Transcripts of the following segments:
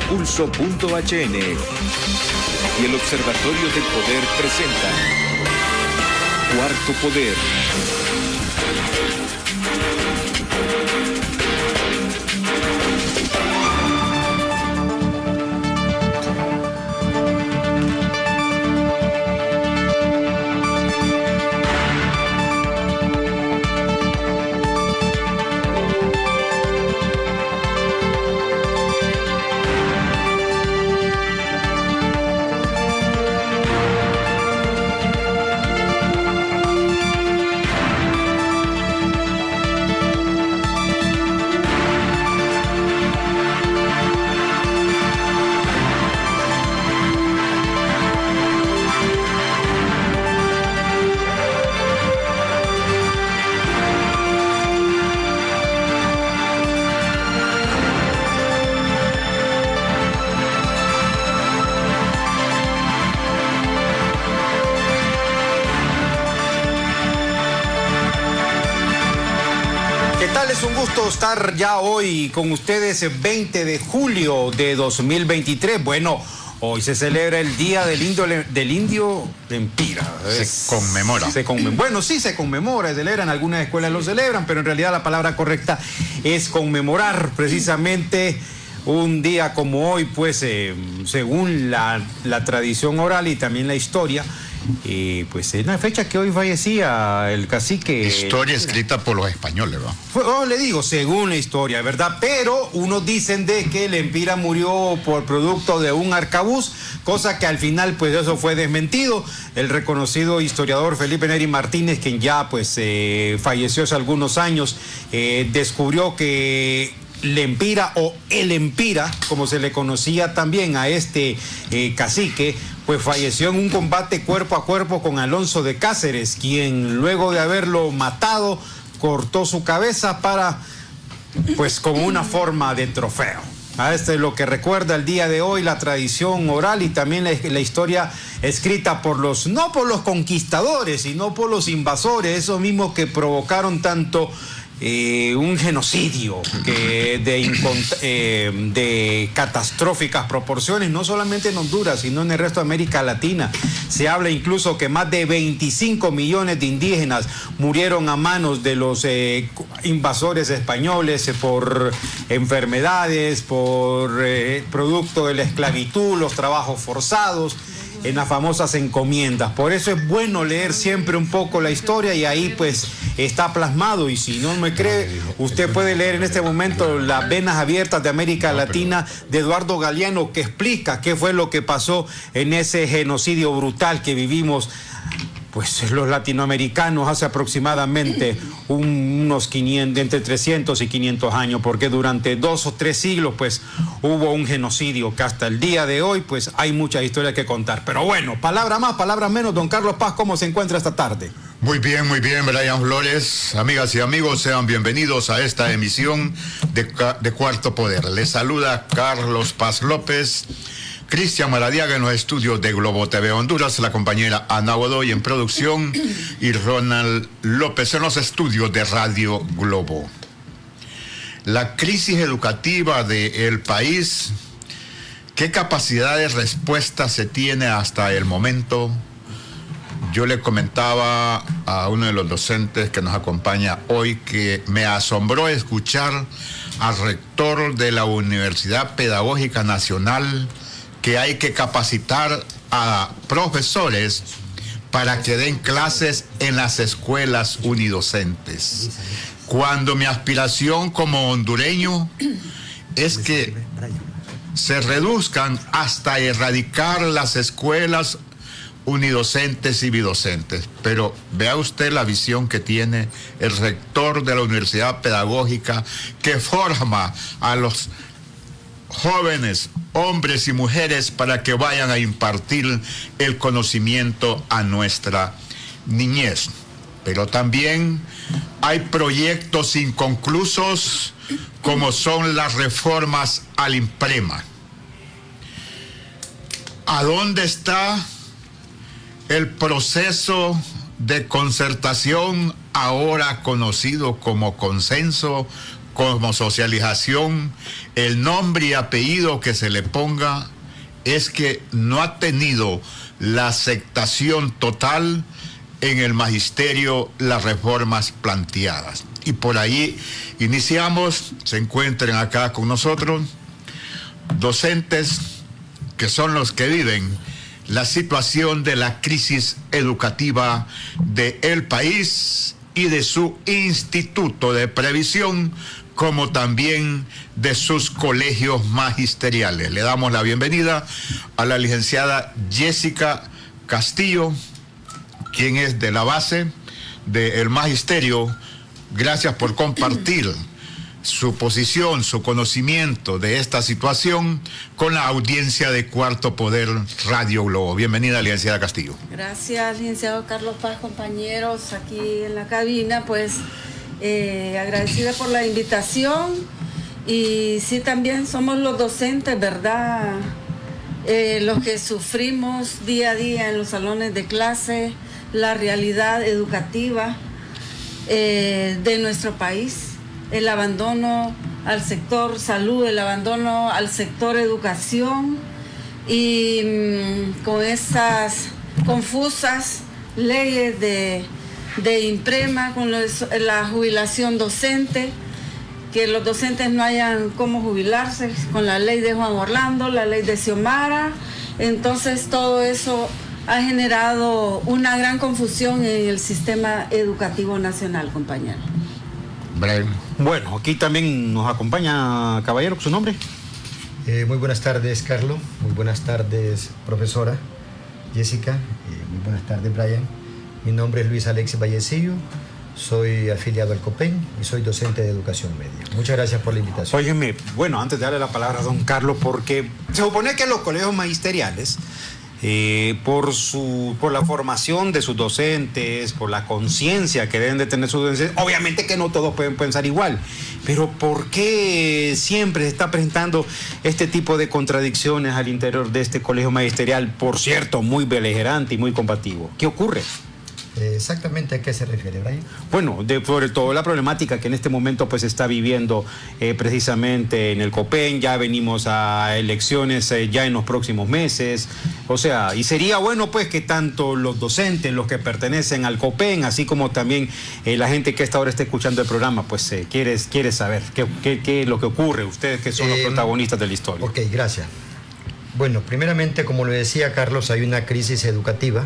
Pulso.hn y el Observatorio del Poder presentan Cuarto Poder. Es un gusto estar ya hoy con ustedes el 20 de julio de 2023. Bueno, hoy se celebra el Día del Indio Lempira. Se conmemora. Bueno, sí se conmemora, se celebra, en algunas escuelas lo celebran, pero en realidad la palabra correcta es conmemorar precisamente un día como hoy, pues según la tradición oral y también la historia. Pues en la fecha que hoy fallecía el cacique. Historia escrita por los españoles, ¿no? Le digo, según la historia, ¿verdad? Pero unos dicen de que Lempira murió por producto de un arcabuz, cosa que al final, pues eso fue desmentido. El reconocido historiador Felipe Neri Martínez, quien ya pues falleció hace algunos años, descubrió que Lempira o el Empira, como se le conocía también a este cacique, pues falleció en un combate cuerpo a cuerpo con Alonso de Cáceres, quien luego de haberlo matado, cortó su cabeza para, pues como una forma de trofeo. Esto es lo que recuerda el día de hoy la tradición oral y también la historia escrita por no por los conquistadores, sino por los invasores, esos mismos que provocaron tanto un genocidio de catastróficas proporciones, no solamente en Honduras, sino en el resto de América Latina. Se habla incluso que más de 25 millones de indígenas murieron a manos de los invasores españoles por enfermedades, por producto de la esclavitud, los trabajos forzados, en las famosas encomiendas. Por eso es bueno leer siempre un poco la historia y ahí pues está plasmado, y si no me cree, usted puede leer en este momento Las Venas Abiertas de América Latina de Eduardo Galeano, que explica qué fue lo que pasó en ese genocidio brutal que vivimos pues los latinoamericanos hace aproximadamente unos 500, entre 300 y 500 años, porque durante 2 o 3 siglos pues hubo un genocidio que hasta el día de hoy pues hay muchas historias que contar. Pero bueno, palabra más, palabra menos. Don Carlos Paz, ¿cómo se encuentra esta tarde? Muy bien, Brian Flores. Amigas y amigos, sean bienvenidos a esta emisión de Cuarto Poder. Les saluda Carlos Paz López, Cristian Maradiaga en los estudios de Globo TV Honduras, la compañera Ana Godoy en producción y Ronald López en los estudios de Radio Globo. La crisis educativa del país, ¿qué capacidad de respuesta se tiene hasta el momento? Yo le comentaba a uno de los docentes que nos acompaña hoy que me asombró escuchar al rector de la Universidad Pedagógica Nacional que hay que capacitar a profesores para que den clases en las escuelas unidocentes. Cuando mi aspiración como hondureño es que se reduzcan hasta erradicar las escuelas unidocentes y bidocentes. Pero vea usted la visión que tiene el rector de la Universidad Pedagógica, que forma a los jóvenes, hombres y mujeres, para que vayan a impartir el conocimiento a nuestra niñez. Pero también hay proyectos inconclusos, como son las reformas al IMPREMA. ¿A dónde está el proceso de concertación, ahora conocido como consenso, como socialización, el nombre y apellido que se le ponga, es que no ha tenido la aceptación total en el magisterio las reformas planteadas. Y por ahí iniciamos. Se encuentran acá con nosotros docentes que son los que viven la situación de la crisis educativa del país y de su instituto de previsión, como también de sus colegios magisteriales. Le damos la bienvenida a la licenciada Jessica Castillo, quien es de la base del magisterio. Gracias por compartir su posición, su conocimiento de esta situación con la audiencia de Cuarto Poder Radio Globo. Bienvenida, licenciada Castillo. Gracias, licenciado Carlos Paz, compañeros aquí en la cabina, pues agradecida por la invitación. Y sí, también somos los docentes, ¿verdad? Los que sufrimos día a día en los salones de clase la realidad educativa de nuestro país, el abandono al sector salud, el abandono al sector educación, y con esas confusas leyes de INPREMA, con la jubilación docente, que los docentes no hayan cómo jubilarse, con la ley de Juan Orlando, la ley de Xiomara. Entonces todo eso ha generado una gran confusión en el sistema educativo nacional, compañero. Brian. Bueno, aquí también nos acompaña, caballero, ¿su nombre? Muy buenas tardes, Carlos. Muy buenas tardes, profesora Jessica. Muy buenas tardes, Brian. Mi nombre es Luis Alexis Vallecillo. Soy afiliado al COPEN y soy docente de educación media. Muchas gracias por la invitación. Óyeme, bueno, antes de darle la palabra a don Carlos, porque se supone que los colegios magisteriales, por la formación de sus docentes, por la conciencia que deben de tener sus docentes, obviamente que no todos pueden pensar igual, pero ¿por qué siempre se está presentando este tipo de contradicciones al interior de este colegio magisterial, por cierto, muy beligerante y muy combativo? ¿Qué ocurre? Exactamente, ¿a qué se refiere, Brian? Bueno, sobre todo la problemática que en este momento pues se está viviendo precisamente en el COPEN. Ya venimos a elecciones ya en los próximos meses, o sea, y sería bueno pues que tanto los docentes, los que pertenecen al COPEN, así como también la gente que hasta ahora está escuchando el programa, pues quiere saber qué es lo que ocurre, ustedes que son los protagonistas de la historia. Ok, gracias. Bueno, primeramente, como lo decía Carlos, hay una crisis educativa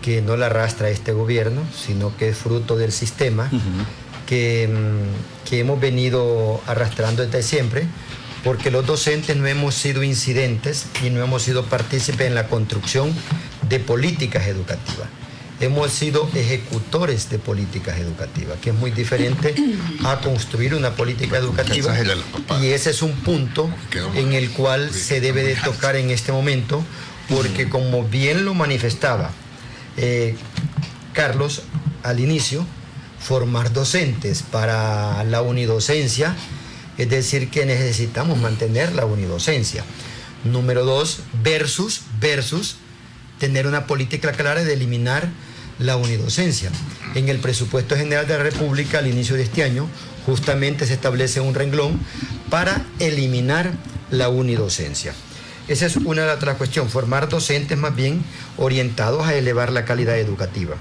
que no la arrastra este gobierno, sino que es fruto del sistema que hemos venido arrastrando desde siempre, porque los docentes no hemos sido incidentes y no hemos sido partícipes en la construcción de políticas educativas. Hemos sido ejecutores de políticas educativas, que es muy diferente a construir una política educativa, y ese es un punto en el cual se debe de tocar en este momento, porque como bien lo manifestaba Carlos al inicio, formar docentes para la unidocencia, es decir, que necesitamos mantener la unidocencia. Número 2, versus tener una política clara de eliminar la unidocencia. En el presupuesto general de la República al inicio de este año justamente se establece un renglón para eliminar la unidocencia. Esa es una de las cuestiones, formar docentes más bien orientados a elevar la calidad educativa.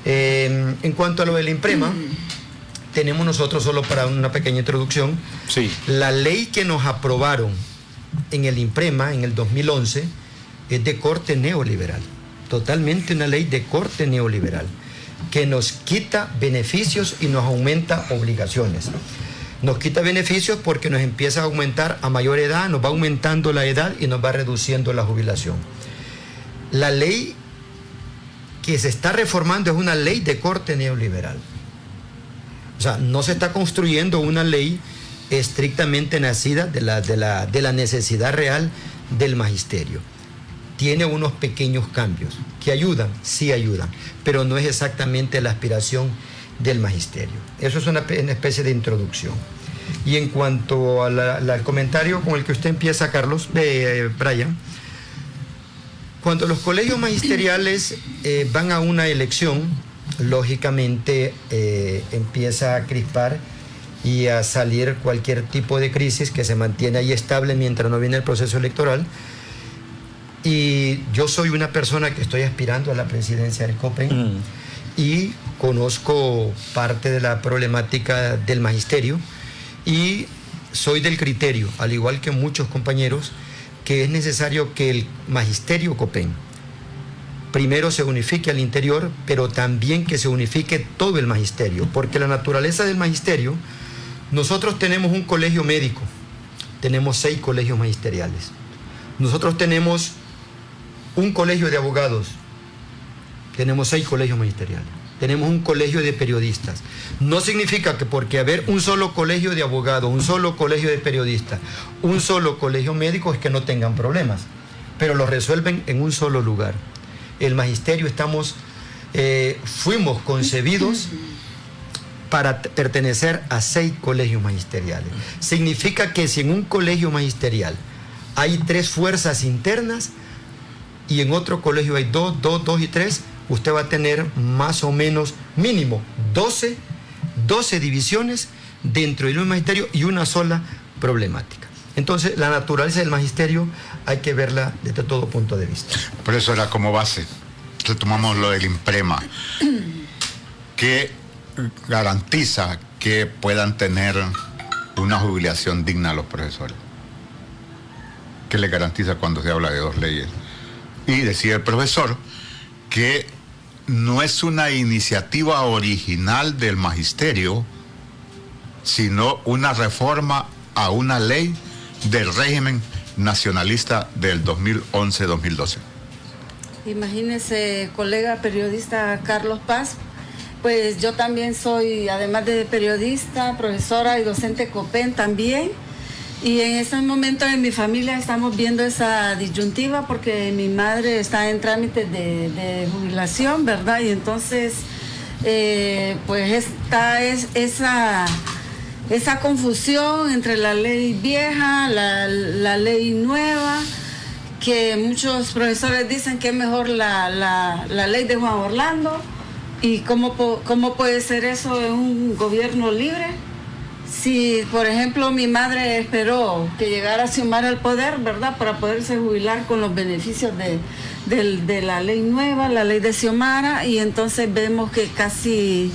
En cuanto a lo del INPREMA, tenemos nosotros, solo para una pequeña introducción, sí, la ley que nos aprobaron en el INPREMA en el 2011 es de corte neoliberal, totalmente una ley de corte neoliberal, que nos quita beneficios y nos aumenta obligaciones. Nos quita beneficios porque nos empieza a aumentar a mayor edad, nos va aumentando la edad y nos va reduciendo la jubilación. La ley que se está reformando es una ley de corte neoliberal. O sea, no se está construyendo una ley estrictamente nacida de la necesidad real del magisterio. Tiene unos pequeños cambios que ayudan, sí ayudan, pero no es exactamente la aspiración del magisterio. Eso es una especie de introducción. Y en cuanto al comentario con el que usted empieza, Carlos, Brian, cuando los colegios magisteriales van a una elección, lógicamente empieza a crispar y a salir cualquier tipo de crisis que se mantiene ahí estable mientras no viene el proceso electoral. Y yo soy una persona que estoy aspirando a la presidencia del COPEN y conozco parte de la problemática del magisterio y soy del criterio, al igual que muchos compañeros, que es necesario que el magisterio COPEN primero se unifique al interior, pero también que se unifique todo el magisterio, porque la naturaleza del magisterio, nosotros tenemos un colegio médico, tenemos 6 colegios magisteriales, nosotros tenemos un colegio de abogados, tenemos 6 colegios magisteriales, tenemos un colegio de periodistas. No significa que porque haber un solo colegio de abogados, un solo colegio de periodistas, un solo colegio médico es que no tengan problemas, pero los resuelven en un solo lugar. El magisterio fuimos concebidos para pertenecer a 6 colegios magisteriales. Significa que si en un colegio magisterial hay 3 fuerzas internas y en otro colegio hay 2 y 3, usted va a tener más o menos mínimo 12 divisiones dentro del magisterio y una sola problemática. Entonces, la naturaleza del magisterio hay que verla desde todo punto de vista. Por eso era como base. Entonces tomamos lo del IMPREMA, que garantiza que puedan tener una jubilación digna a los profesores. ¿Qué le garantiza cuando se habla de 2 leyes? Y decía el profesor que no es una iniciativa original del magisterio, sino una reforma a una ley del régimen nacionalista del 2011-2012. Imagínese, colega periodista Carlos Paz, pues yo también soy, además de periodista, profesora y docente COPEN también. Y en este momento en mi familia estamos viendo esa disyuntiva porque mi madre está en trámite de jubilación, ¿verdad? Y entonces, pues esta es esa confusión entre la ley vieja, la ley nueva, que muchos profesores dicen que es mejor la ley de Juan Orlando. ¿Y cómo puede ser eso en un gobierno libre? Si, por ejemplo, mi madre esperó que llegara Xiomara al poder, ¿verdad?, para poderse jubilar con los beneficios de la ley nueva, la ley de Xiomara, y entonces vemos que casi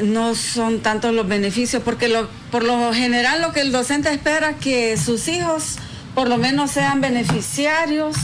no son tantos los beneficios, porque por lo general lo que el docente espera es que sus hijos por lo menos sean beneficiarios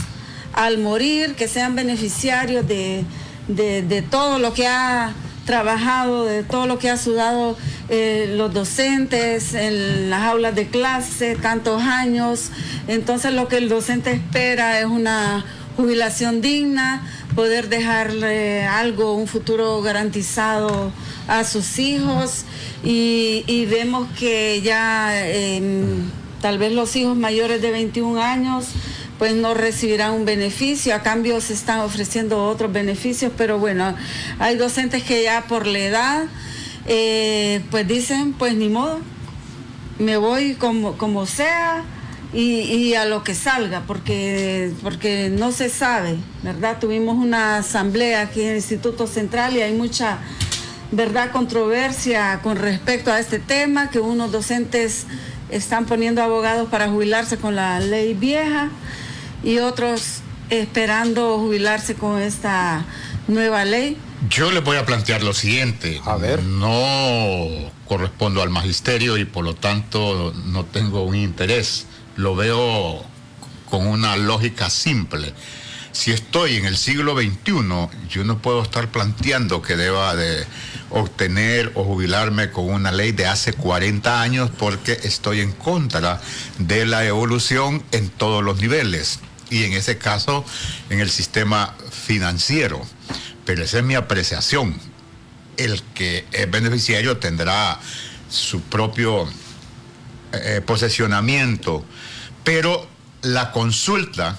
al morir, que sean beneficiarios de todo lo que ha trabajado, de todo lo que ha sudado los docentes en las aulas de clase, tantos años. Entonces lo que el docente espera es una jubilación digna, poder dejarle algo, un futuro garantizado a sus hijos, y vemos que ya tal vez los hijos mayores de 21 años pues no recibirán un beneficio, a cambio se están ofreciendo otros beneficios, pero bueno, hay docentes que ya por la edad pues dicen, pues ni modo, me voy como sea y a lo que salga, porque no se sabe, ¿verdad? Tuvimos una asamblea aquí en el Instituto Central y hay mucha, ¿verdad?, controversia con respecto a este tema, que unos docentes están poniendo abogados para jubilarse con la ley vieja y otros esperando jubilarse con esta nueva ley. Yo les voy a plantear lo siguiente. A ver. No correspondo al magisterio y por lo tanto no tengo un interés. Lo veo con una lógica simple. Si estoy en el siglo XXI, yo no puedo estar planteando que deba de obtener o jubilarme con una ley de hace 40 años porque estoy en contra de la evolución en todos los niveles y en ese caso en el sistema financiero. Pero esa es mi apreciación. El que es beneficiario tendrá su propio posesionamiento, pero la consulta,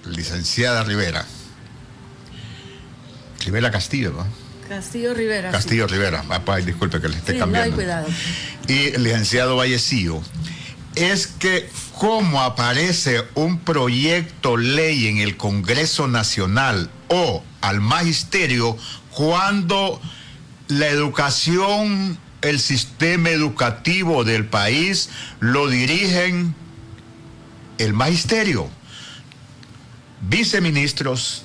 licenciada Rivera Castillo, ¿no? Castillo Rivera. Castillo Rivera, disculpe que le esté cambiando. No hay cuidado. Y el licenciado Vallecillo, es que como aparece un proyecto ley en el Congreso Nacional o al Magisterio cuando la educación el sistema educativo del país lo dirigen el magisterio, viceministros,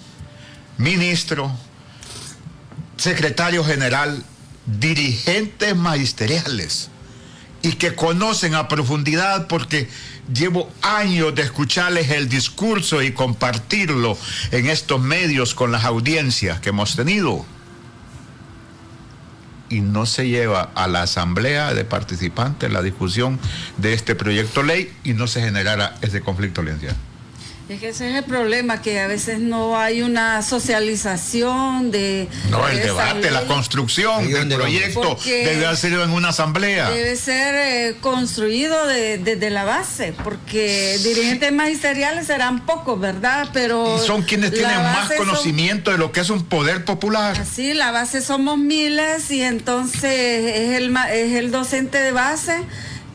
ministro, secretario general, dirigentes magisteriales, y que conocen a profundidad, porque llevo años de escucharles el discurso y compartirlo en estos medios con las audiencias que hemos tenido. Y no se lleva a la asamblea de participantes la discusión de este proyecto de ley y no se generara ese conflicto de evidencia. Es que ese es el problema, que a veces no hay una socialización de... No, el de debate, la construcción del proyecto debe hacerlo en una asamblea. Debe ser construido desde la base, porque dirigentes magisteriales serán pocos, ¿verdad? Pero y son quienes tienen más conocimiento de lo que es un poder popular. Así, la base somos miles, y entonces es el docente de base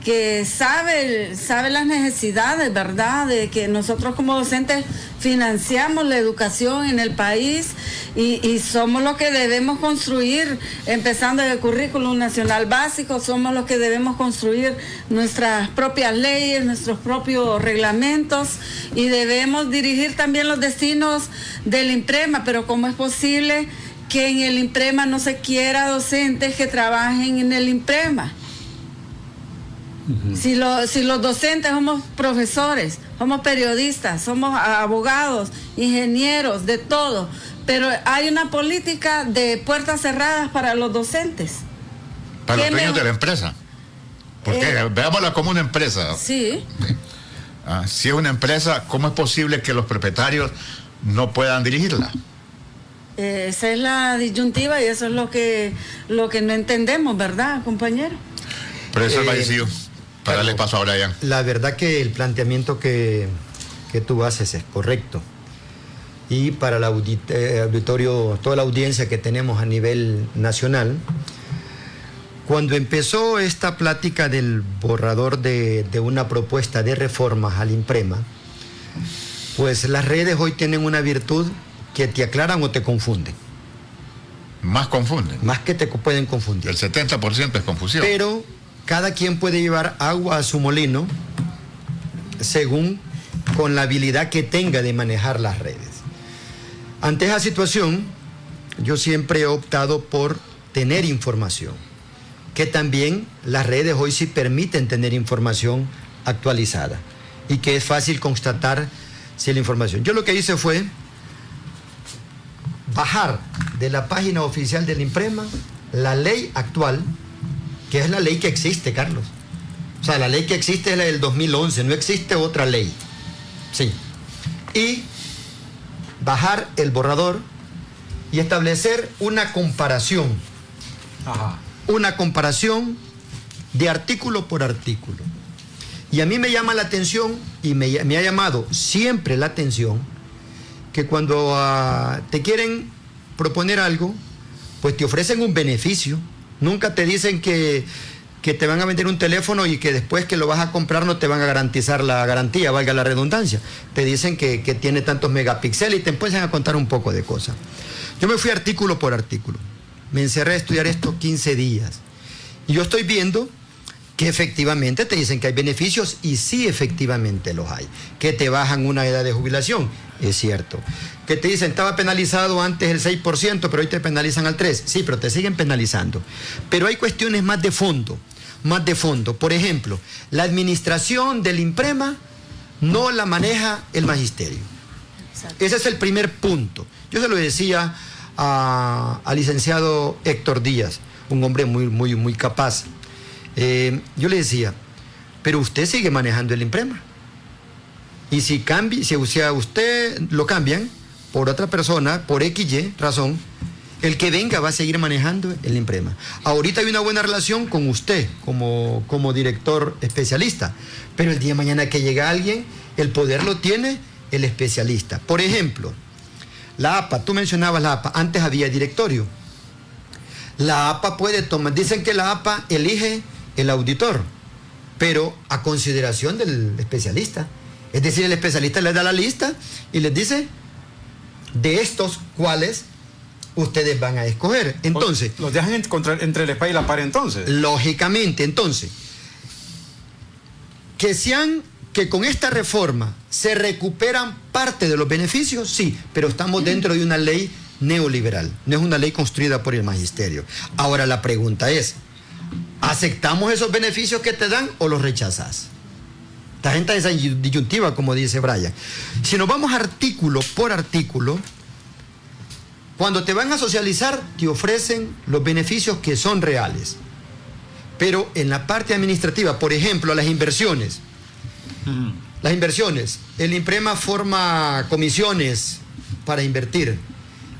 que sabe las necesidades, ¿verdad? De que nosotros como docentes financiamos la educación en el país, y somos los que debemos construir, empezando del currículum nacional básico, somos los que debemos construir nuestras propias leyes, nuestros propios reglamentos, y debemos dirigir también los destinos del INPREMA. Pero ¿cómo es posible que en el INPREMA no se quiera docentes que trabajen en el INPREMA? Si los docentes somos profesores, somos periodistas, somos abogados, ingenieros, de todo, pero hay una política de puertas cerradas para los docentes. Para los dueños de la empresa. Porque veámosla como una empresa. Sí. Si es una empresa, ¿cómo es posible que los propietarios no puedan dirigirla? Esa es la disyuntiva, y eso es lo que no entendemos, ¿verdad, compañero? Profesor Vallecillo, para darle paso a Brian. La verdad que el planteamiento que tú haces es correcto. Y para el auditorio, toda la audiencia que tenemos a nivel nacional, cuando empezó esta plática del borrador de una propuesta de reformas al INPREMA, pues las redes hoy tienen una virtud que te aclaran o te confunden. Más confunden. Más que te pueden confundir. El 70% es confusión. Pero cada quien puede llevar agua a su molino según con la habilidad que tenga de manejar las redes. Ante esa situación, yo siempre he optado por tener información, que también las redes hoy sí permiten tener información actualizada y que es fácil constatar si la información. Yo lo que hice fue bajar de la página oficial del INPREMA la ley actual, que es la ley que existe, Carlos. O sea, la ley que existe es la del 2011, no existe otra ley. Sí. Y bajar el borrador y establecer una comparación. Ajá. Una comparación de artículo por artículo. Y a mí me llama la atención, y me ha llamado siempre la atención, que cuando te quieren proponer algo, pues te ofrecen un beneficio. Nunca te dicen que te van a vender un teléfono y que después que lo vas a comprar no te van a garantizar la garantía, valga la redundancia. Te dicen que tiene tantos megapíxeles y te empiezan a contar un poco de cosas. Yo me fui artículo por artículo. Me encerré a estudiar esto 15 días. Y yo estoy viendo que efectivamente te dicen que hay beneficios, y sí, efectivamente los hay. Que te bajan una edad de jubilación, es cierto. Que te dicen, estaba penalizado antes el 6%, pero hoy te penalizan al 3%. Sí, pero te siguen penalizando. Pero hay cuestiones más de fondo. Por ejemplo, la administración del INPREMA no la maneja el magisterio. Exacto. Ese es el primer punto. Yo se lo decía al licenciado Héctor Díaz, un hombre muy capaz. Yo le decía, pero usted sigue manejando el INPREMA. Y si a usted lo cambian por otra persona, por XY razón, el que venga va a seguir manejando el INPREMA. Ahorita hay una buena relación con usted como director especialista, pero el día de mañana que llega alguien, el poder lo tiene el especialista. Por ejemplo, la APA, tú mencionabas la APA, antes había directorio. La APA puede tomar, dicen que la APA elige el auditor, pero a consideración del especialista. Es decir, el especialista les da la lista y les dice, de estos, ¿cuáles ustedes van a escoger. Entonces, los dejan entre la espada y la pared entonces. Lógicamente, entonces, que con esta reforma se recuperan parte de los beneficios, sí, pero estamos dentro de una ley neoliberal, no es una ley construida por el magisterio. Ahora la pregunta es, ¿aceptamos esos beneficios que te dan o los rechazas? Esta gente es esa disyuntiva, como dice Brian. Si nos vamos artículo por artículo, cuando te van a socializar, te ofrecen los beneficios que son reales. Pero en la parte administrativa, por ejemplo, las inversiones. Las inversiones, el IMPREMA forma comisiones para invertir.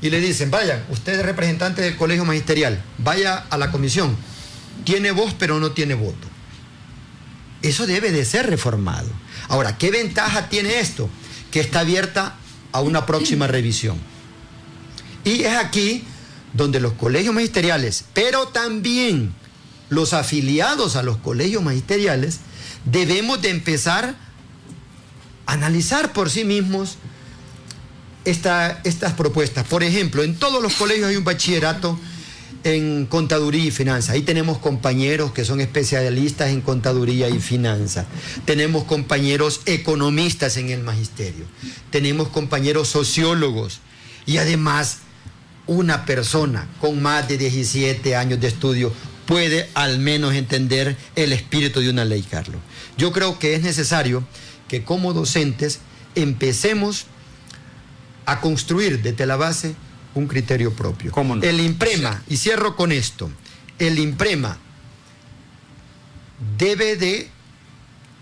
Y le dicen, vaya, usted es representante del colegio magisterial, vaya a la comisión. Tiene voz, pero no tiene voto. Eso debe de ser reformado. Ahora, ¿qué ventaja tiene esto? Que está abierta a una próxima revisión. Y es aquí donde los colegios magisteriales, pero también los afiliados a los colegios magisteriales, debemos de empezar a analizar por sí mismos estas propuestas. Por ejemplo, en todos los colegios hay un bachillerato en contaduría y finanzas. Ahí tenemos compañeros que son especialistas en contaduría y finanzas. Tenemos compañeros economistas en el magisterio. Tenemos compañeros sociólogos. Y además, una persona con más de 17 años de estudio puede al menos entender el espíritu de una ley, Carlos. Yo creo que es necesario que como docentes empecemos a construir desde la base un criterio propio. ¿Cómo no? El IMPREMA, y cierro con esto, el IMPREMA debe de,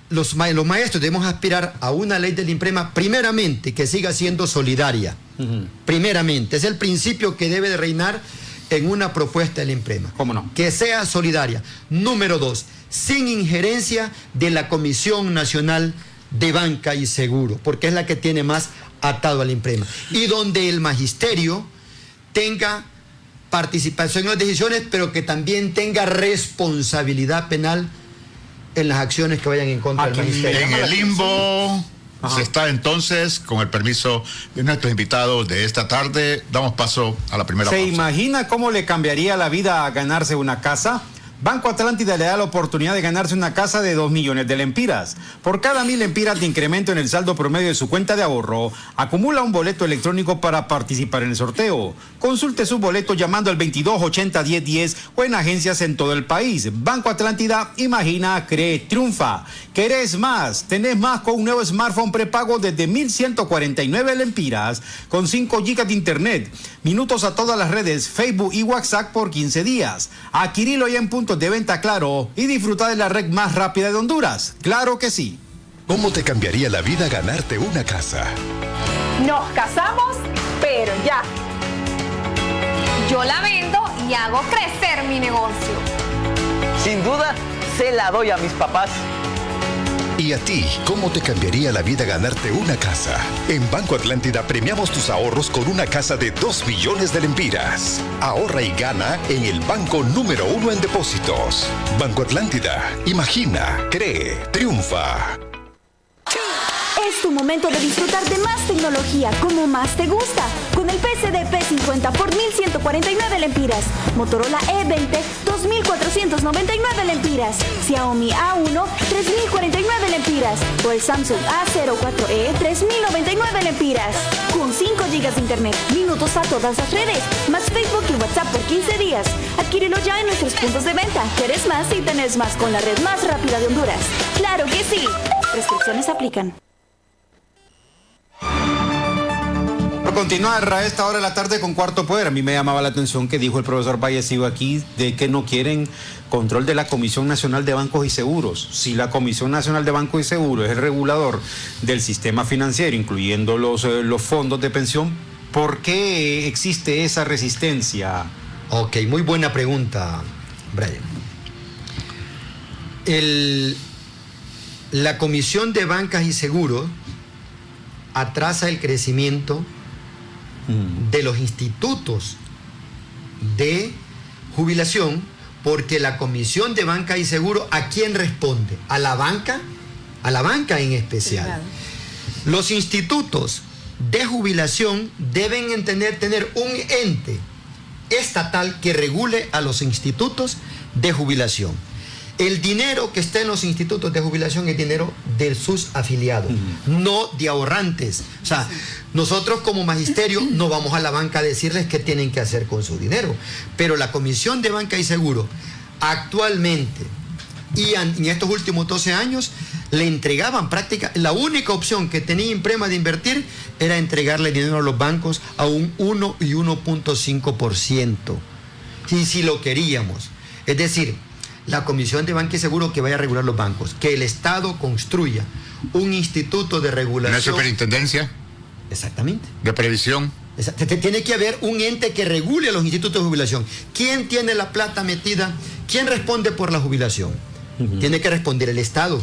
los maestros debemos aspirar a una ley del IMPREMA, primeramente, que siga siendo solidaria. Primeramente, es el principio que debe de reinar en una propuesta del IMPREMA. ¿Cómo no? Que sea solidaria. Número 2, sin injerencia de la Comisión Nacional de Banca y Seguro, porque es la que tiene más atado al IMPREMA. Y donde el magisterio tenga participación en las decisiones, pero que también tenga responsabilidad penal en las acciones que vayan en contra del magisterio. En el limbo se está entonces, con el permiso de nuestros invitados de esta tarde, damos paso a la primera pausa. ¿Se imagina cómo le cambiaría la vida a ganarse una casa? Banco Atlántida le da la oportunidad de ganarse una casa de 2 millones de lempiras. Por cada 1,000 lempiras de incremento en el saldo promedio de su cuenta de ahorro, acumula un boleto electrónico para participar en el sorteo. Consulte su boleto llamando al 2280-1010 o en agencias en todo el país. Banco Atlántida, imagina, cree, triunfa. ¿Querés más? Tenés más con un nuevo smartphone prepago desde 1,149 lempiras con 5 gigas de internet, minutos a todas las redes, Facebook y WhatsApp por 15 días. Adquirilo ya en puntos de venta Claro y disfruta de la red más rápida de Honduras. Claro que sí. ¿Cómo te cambiaría la vida ganarte una casa? Nos casamos, pero ya. Yo la vendo y hago crecer mi negocio. Sin duda, se la doy a mis papás. ¿Y a ti, cómo te cambiaría la vida ganarte una casa? En Banco Atlántida premiamos tus ahorros con una casa de 2 millones de lempiras. Ahorra y gana en el banco número 1 en depósitos. Banco Atlántida, imagina, cree, triunfa. Es tu momento de disfrutar de más tecnología como más te gusta. Con el PCD P50 por 1,149 lempiras. Motorola E20, 2,499 lempiras. Xiaomi A1, 3,049 lempiras. O el Samsung A04e, 3,099 lempiras. Con 5 GB de internet, minutos a todas las redes, más Facebook y WhatsApp por 15 días. Adquírelo ya en nuestros puntos de venta. ¿Quieres más y tenés más con la red más rápida de Honduras? ¡Claro que sí! Restricciones aplican. Por continuar a esta hora de la tarde con Cuarto Poder, a mí me llamaba la atención que dijo el profesor Vallecido aquí de que no quieren control de la Comisión Nacional de Bancos y Seguros. Si la Comisión Nacional de Bancos y Seguros es el regulador del sistema financiero, incluyendo los fondos de pensión, ¿por qué existe esa resistencia? Ok, muy buena pregunta, Brian. La Comisión de Bancas y Seguros atrasa el crecimiento de los institutos de jubilación, porque la Comisión de Banca y Seguro, ¿a quién responde? A la banca en especial. Claro. Los institutos de jubilación deben tener un ente estatal que regule a los institutos de jubilación. El dinero que está en los institutos de jubilación es dinero de sus afiliados, no de ahorrantes. O sea, nosotros como magisterio no vamos a la banca a decirles qué tienen que hacer con su dinero, pero la Comisión de Banca y Seguro actualmente y en estos últimos 12 años le entregaban prácticamente, la única opción que tenía Imprema de invertir era entregarle dinero a los bancos a un 1 y 1.5%. Y si lo queríamos, es decir, la Comisión de Banca y Seguro que vaya a regular los bancos, que el Estado construya un instituto de regulación. ¿Una superintendencia? Exactamente. ¿De previsión? Tiene que haber un ente que regule a los institutos de jubilación. ¿Quién tiene la plata metida? ¿Quién responde por la jubilación? Tiene que responder el Estado.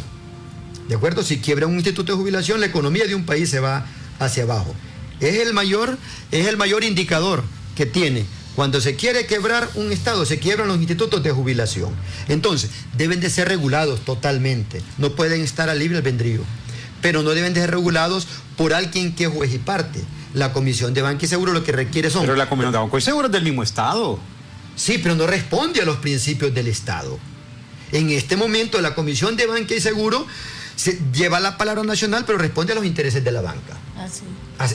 ¿De acuerdo? Si quiebra un instituto de jubilación, la economía de un país se va hacia abajo. Es el mayor indicador que tiene. Cuando se quiere quebrar un Estado, se quiebran los institutos de jubilación. Entonces, deben de ser regulados totalmente. No pueden estar a libre albedrío. Pero no deben de ser regulados por alguien que es juez y parte. La Comisión de Banca y Seguro lo que requiere son... Pero la Comisión de Banco y Seguro es del mismo Estado. Sí, pero no responde a los principios del Estado. En este momento, la Comisión de Banca y Seguro lleva la palabra nacional, pero responde a los intereses de la banca.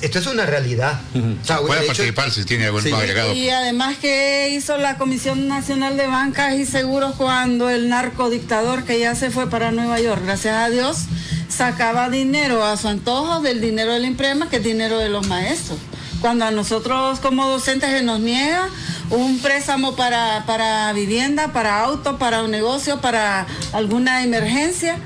Esto es una realidad. O sea, puede participar si tiene algún agregado. Y además, ¿qué hizo la Comisión Nacional de Bancas y Seguros cuando el narcodictador, que ya se fue para Nueva York, gracias a Dios, sacaba dinero a su antojo del dinero de la Imprema, que es dinero de los maestros? Cuando a nosotros como docentes se nos niega un préstamo para vivienda, para auto, para un negocio, para alguna emergencia.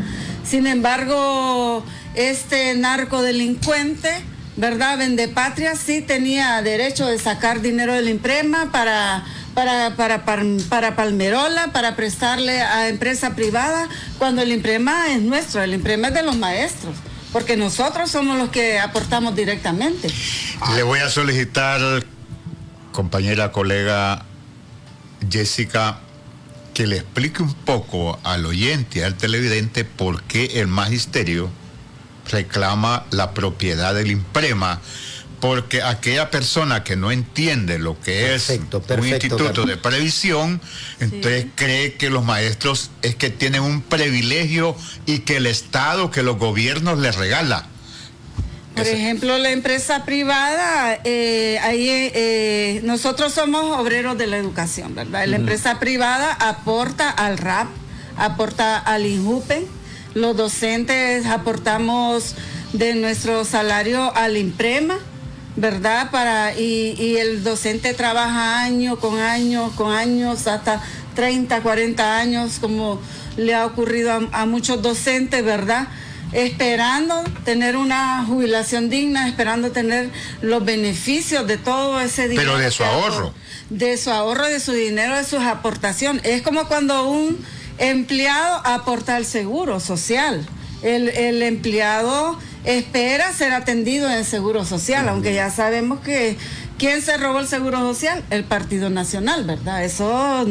Sin embargo, este narcodelincuente, ¿verdad? Vendepatria, sí tenía derecho de sacar dinero de la Imprema para Palmerola, para prestarle a empresa privada, cuando el Imprema es nuestro, el Imprema es de los maestros, porque nosotros somos los que aportamos directamente. Le voy a solicitar, compañera, colega Jessica, que le explique un poco al oyente, al televidente, por qué el magisterio reclama la propiedad del Imprema, porque aquella persona que no entiende lo que es un instituto de previsión, entonces cree que los maestros es que tienen un privilegio y que el Estado, que los gobiernos les regala. Por ejemplo, la empresa privada, nosotros somos obreros de la educación, ¿verdad? La empresa privada aporta al RAP, aporta al INJUPE, los docentes aportamos de nuestro salario al Imprema, ¿verdad? Y el docente trabaja año con años, hasta 30, 40 años, como le ha ocurrido a muchos docentes, ¿verdad? Esperando tener una jubilación digna, esperando tener los beneficios de todo ese dinero. Pero de su ahorro. De su ahorro, de su dinero, de sus aportaciones. Es como cuando un empleado aporta al seguro social. El empleado espera ser atendido en el seguro social, aunque ya sabemos que ¿quién se robó el seguro social? El Partido Nacional, ¿verdad? Eso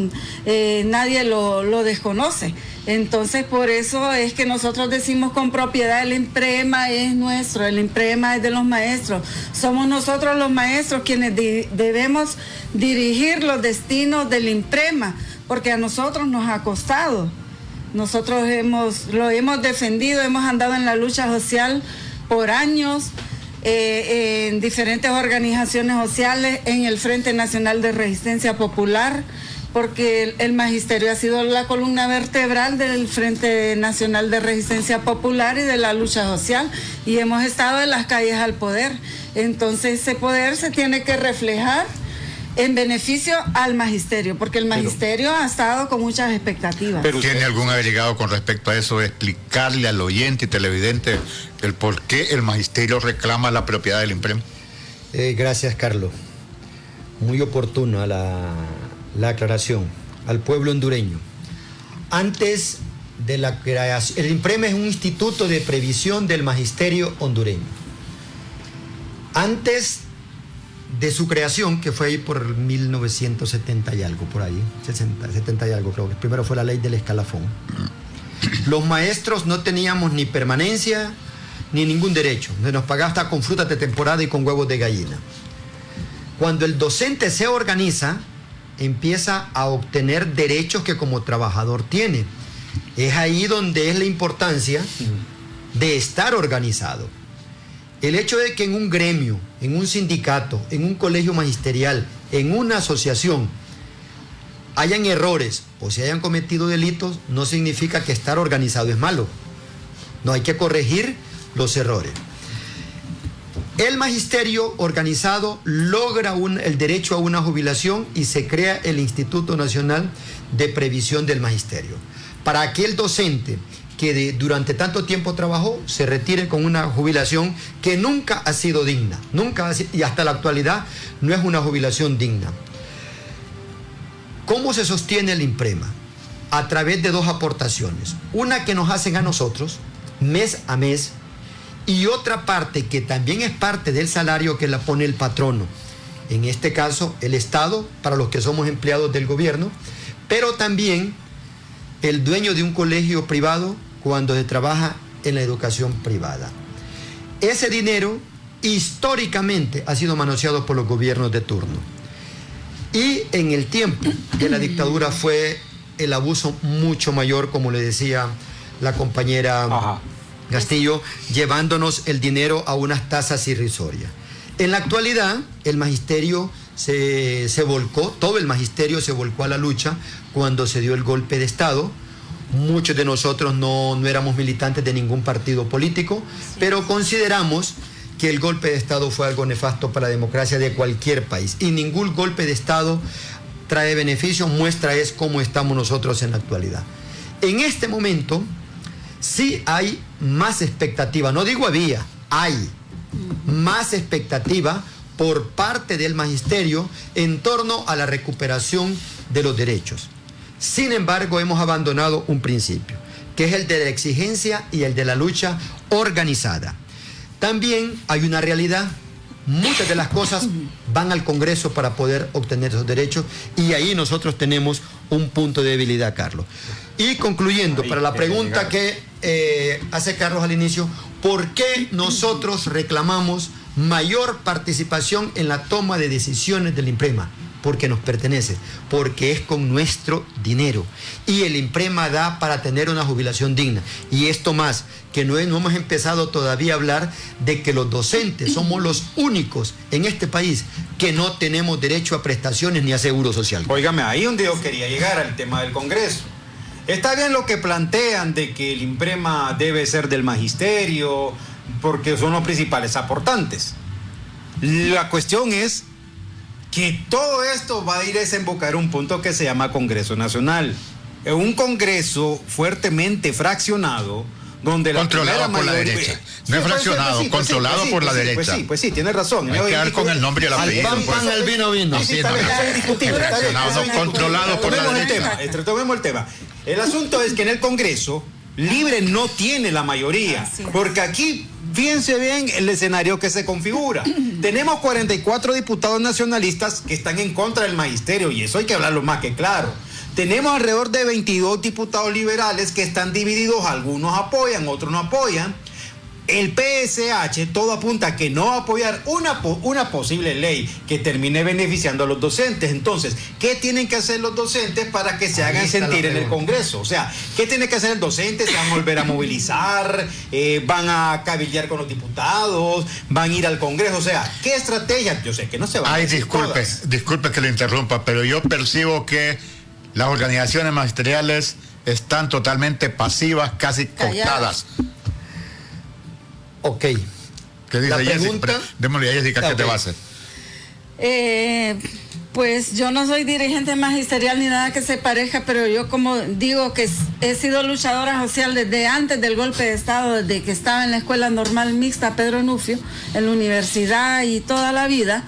nadie lo desconoce. Entonces, por eso es que nosotros decimos con propiedad, el Imprema es nuestro, el Imprema es de los maestros. Somos nosotros los maestros quienes debemos dirigir los destinos del Imprema, porque a nosotros nos ha costado. Nosotros lo hemos defendido, hemos andado en la lucha social por años, en diferentes organizaciones sociales, en el Frente Nacional de Resistencia Popular, porque el magisterio ha sido la columna vertebral del Frente Nacional de Resistencia Popular y de la lucha social, y hemos estado en las calles al poder. Entonces ese poder se tiene que reflejar en beneficio al magisterio, porque el magisterio ha estado con muchas expectativas. ¿Pero tiene algún agregado con respecto a eso, de explicarle al oyente y televidente el por qué el magisterio reclama la propiedad del Imprema? Gracias, Carlos. Muy oportuna la aclaración al pueblo hondureño. Antes de la creación, el Imprema es un instituto de previsión del magisterio hondureño. Antes de su creación, que fue ahí por 1970 y algo, por ahí, 70 y algo, creo que primero fue la ley del escalafón. Los maestros no teníamos ni permanencia ni ningún derecho. Se nos pagaba hasta con frutas de temporada y con huevos de gallina. Cuando el docente se organiza, empieza a obtener derechos que como trabajador tiene. Es ahí donde es la importancia de estar organizado. El hecho de que en un gremio, en un sindicato, en un colegio magisterial, en una asociación, hayan errores o se hayan cometido delitos, no significa que estar organizado es malo. No, hay que corregir los errores. El magisterio organizado logra el derecho a una jubilación y se crea el Instituto Nacional de Previsión del Magisterio. Para aquel docente que durante tanto tiempo trabajó, se retire con una jubilación que nunca ha sido digna, y hasta la actualidad no es una jubilación digna. ¿Cómo se sostiene el IMPREMA? A través de dos aportaciones. Una que nos hacen a nosotros, mes a mes, y otra parte que también es parte del salario que la pone el patrono. En este caso, el Estado, para los que somos empleados del gobierno, pero también el dueño de un colegio privado cuando se trabaja en la educación privada. Ese dinero históricamente ha sido manoseado por los gobiernos de turno. Y en el tiempo de la dictadura fue el abuso mucho mayor, como le decía la compañera Castillo, llevándonos el dinero a unas tasas irrisorias. En la actualidad, el magisterio se volcó, todo el magisterio se volcó a la lucha cuando se dio el golpe de Estado. Muchos de nosotros no éramos militantes de ningún partido político, pero consideramos que el golpe de Estado fue algo nefasto para la democracia de cualquier país. Y ningún golpe de Estado trae beneficios, muestra es cómo estamos nosotros en la actualidad. En este momento sí hay más expectativa, no digo había, hay más expectativa por parte del magisterio en torno a la recuperación de los derechos. Sin embargo, hemos abandonado un principio, que es el de la exigencia y el de la lucha organizada. También hay una realidad. Muchas de las cosas van al Congreso para poder obtener esos derechos y ahí nosotros tenemos un punto de debilidad, Carlos. Y concluyendo, para la pregunta que hace Carlos al inicio, ¿por qué nosotros reclamamos mayor participación en la toma de decisiones del IMPREMA? Porque nos pertenece, porque es con nuestro dinero. Y el IMPREMA da para tener una jubilación digna. Y esto más, que no hemos empezado todavía a hablar de que los docentes somos los únicos en este país que no tenemos derecho a prestaciones ni a seguro social. Óigame, ahí donde yo quería llegar al tema del Congreso. Está bien lo que plantean de que el IMPREMA debe ser del magisterio, porque son los principales aportantes. La cuestión es que todo esto va a ir a desembocar un punto que se llama Congreso Nacional. Un Congreso fuertemente fraccionado, donde controlado por la derecha. No es fraccionado, controlado por la derecha. Pues sí, tiene razón. Hay que dar con el nombre y el apellido. Al pan, al vino, vino. Sí, está bien, eso es indiscutible. Controlado por la derecha. Retomemos el tema. El asunto es que en el Congreso, Libre no tiene la mayoría, porque aquí, fíjense bien el escenario que se configura. Tenemos 44 diputados nacionalistas que están en contra del magisterio, y eso hay que hablarlo más que claro. Tenemos alrededor de 22 diputados liberales que están divididos, algunos apoyan, otros no apoyan. El PSH todo apunta a que no va a apoyar una posible ley que termine beneficiando a los docentes. Entonces, ¿qué tienen que hacer los docentes para que se hagan sentir en el Congreso? O sea, ¿qué tiene que hacer el docente? ¿Se van a volver a movilizar? ¿Van a cabildear con los diputados? ¿Van a ir al Congreso? O sea, ¿qué estrategia? Yo sé que no se van a hacer todas. Disculpe que le interrumpa, pero yo percibo que las organizaciones magisteriales están totalmente pasivas, casi cooptadas. Ok. ¿Qué dice la pregunta? Jessica? Démosle a Jessica, ¿qué te va a hacer? Pues yo no soy dirigente magisterial ni nada que se parezca, pero yo como digo que he sido luchadora social desde antes del golpe de Estado, desde que estaba en la Escuela Normal Mixta Pedro Nufio, en la universidad y toda la vida,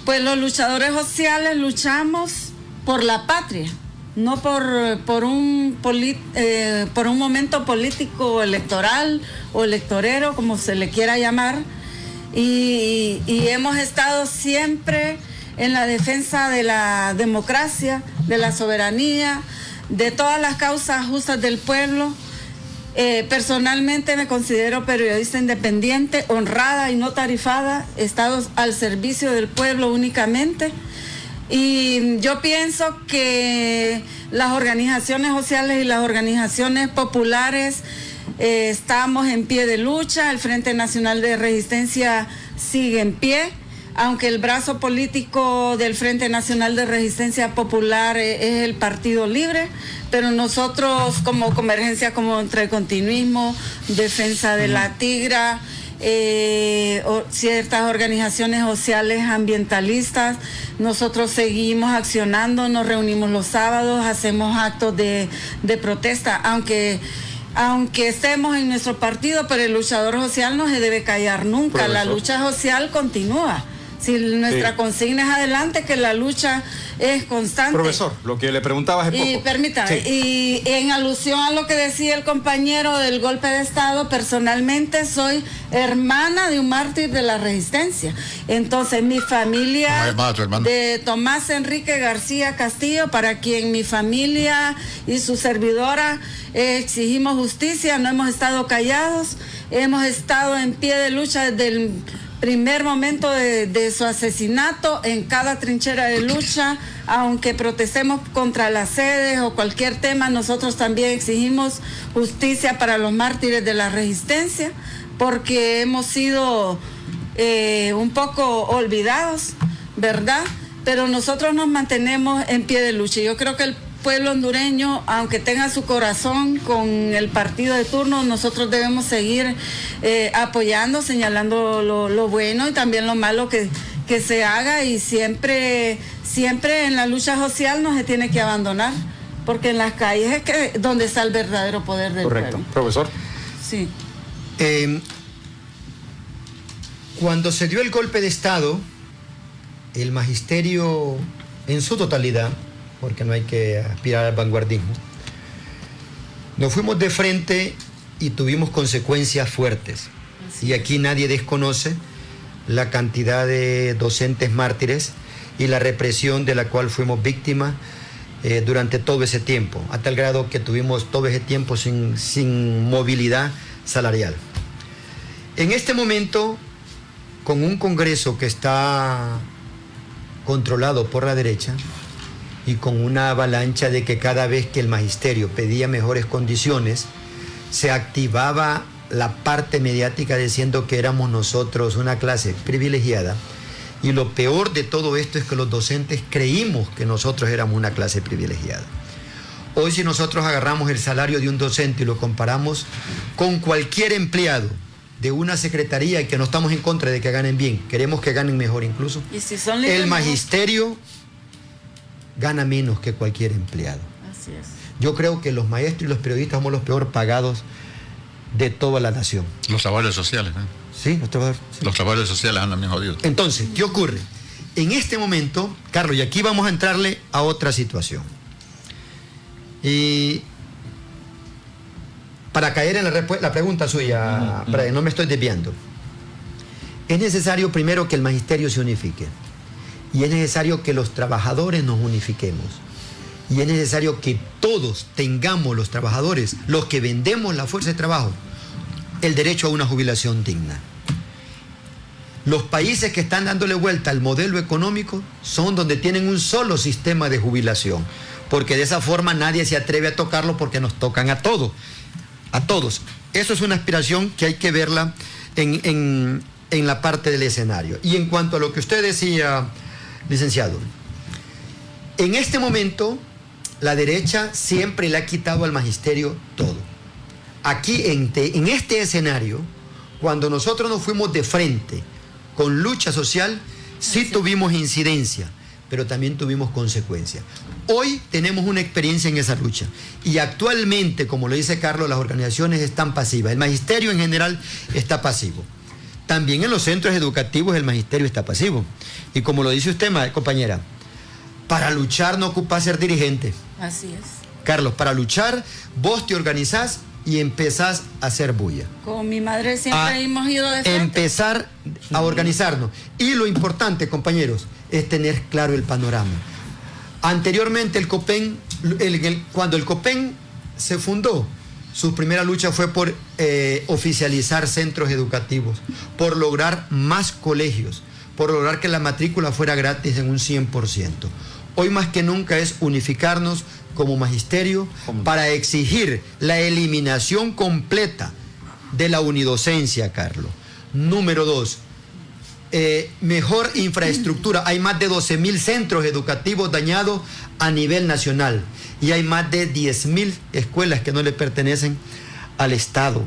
pues los luchadores sociales luchamos por la patria, no por un momento político electoral o electorero, como se le quiera llamar, y hemos estado siempre en la defensa de la democracia, de la soberanía, de todas las causas justas del pueblo. Personalmente me considero periodista independiente, honrada y no tarifada, he estado al servicio del pueblo únicamente. Y yo pienso que las organizaciones sociales y las organizaciones populares estamos en pie de lucha. El Frente Nacional de Resistencia sigue en pie, aunque el brazo político del Frente Nacional de Resistencia Popular es el Partido Libre, pero nosotros como Convergencia contra el Continuismo, Defensa de la Tigra, ciertas organizaciones sociales ambientalistas, nosotros seguimos accionando, nos reunimos los sábados, hacemos actos de protesta, aunque estemos en nuestro partido, pero el luchador social no se debe callar nunca. Profesor. La lucha social continúa. Si nuestra consigna es adelante, que la lucha es constante. Profesor, lo que le preguntaba hace poco. Y permítame, y en alusión a lo que decía el compañero del golpe de Estado, personalmente soy hermana de un mártir de la resistencia. Entonces, mi familia de Tomás Enrique García Castillo, para quien mi familia y su servidora exigimos justicia, no hemos estado callados, hemos estado en pie de lucha desde el primer momento de su asesinato, en cada trinchera de lucha, aunque protestemos contra las sedes o cualquier tema, nosotros también exigimos justicia para los mártires de la resistencia, porque hemos sido un poco olvidados, ¿verdad? Pero nosotros nos mantenemos en pie de lucha. Yo creo que el pueblo hondureño, aunque tenga su corazón con el partido de turno, nosotros debemos seguir apoyando, señalando lo bueno y también lo malo que se haga, y siempre en la lucha social no se tiene que abandonar, porque en las calles es donde está el verdadero poder del pueblo. Correcto. Profesor. Sí. Cuando se dio el golpe de Estado, el magisterio en su totalidad, porque no hay que aspirar al vanguardismo, nos fuimos de frente y tuvimos consecuencias fuertes. Y aquí nadie desconoce la cantidad de docentes mártires y la represión de la cual fuimos víctimas durante todo ese tiempo, a tal grado que tuvimos todo ese tiempo sin movilidad salarial. En este momento, con un Congreso que está controlado por la derecha, y con una avalancha de que cada vez que el magisterio pedía mejores condiciones, se activaba la parte mediática diciendo que éramos nosotros una clase privilegiada. Y lo peor de todo esto es que los docentes creímos que nosotros éramos una clase privilegiada. Hoy, si nosotros agarramos el salario de un docente y lo comparamos con cualquier empleado de una secretaría, y que no estamos en contra de que ganen bien, queremos que ganen mejor incluso, ¿y si son el magisterio gana menos que cualquier empleado. Así es. Yo creo que los maestros y los periodistas somos los peor pagados de toda la nación. Los trabajadores sociales, ¿eh? Sí, los trabajadores. Sí. Los trabajadores sociales andan bien jodidos. Entonces, ¿qué ocurre? En este momento, Carlos, y aquí vamos a entrarle a otra situación. Y para caer en la pregunta suya, para que no me estoy desviando, es necesario primero que el magisterio se unifique. Y es necesario que los trabajadores nos unifiquemos. Y es necesario que todos tengamos, los trabajadores, los que vendemos la fuerza de trabajo, el derecho a una jubilación digna. Los países que están dándole vuelta al modelo económico son donde tienen un solo sistema de jubilación, porque de esa forma nadie se atreve a tocarlo, porque nos tocan a todos. A todos. Eso es una aspiración que hay que verla en la parte del escenario. Y en cuanto a lo que usted decía, licenciado, en este momento la derecha siempre le ha quitado al magisterio todo. Aquí en este escenario, cuando nosotros nos fuimos de frente con lucha social, sí tuvimos incidencia, pero también tuvimos consecuencias. Hoy tenemos una experiencia en esa lucha, y actualmente, como lo dice Carlos, las organizaciones están pasivas, el magisterio en general está pasivo. También en los centros educativos el magisterio está pasivo. Y como lo dice usted, compañera, para luchar no ocupa ser dirigente. Así es. Carlos, para luchar vos te organizás y empezás a hacer bulla. Con mi madre siempre hemos ido de frente. Empezar a organizarnos. Y lo importante, compañeros, es tener claro el panorama. Anteriormente el COPEN, cuando el COPEN se fundó, su primera lucha fue por oficializar centros educativos, por lograr más colegios, por lograr que la matrícula fuera gratis en un 100%. Hoy más que nunca es unificarnos como magisterio para exigir la eliminación completa de la unidocencia, Carlos. Número 2, mejor infraestructura. Hay más de 12.000 centros educativos dañados a nivel nacional y hay más de 10.000 escuelas que no le pertenecen al Estado.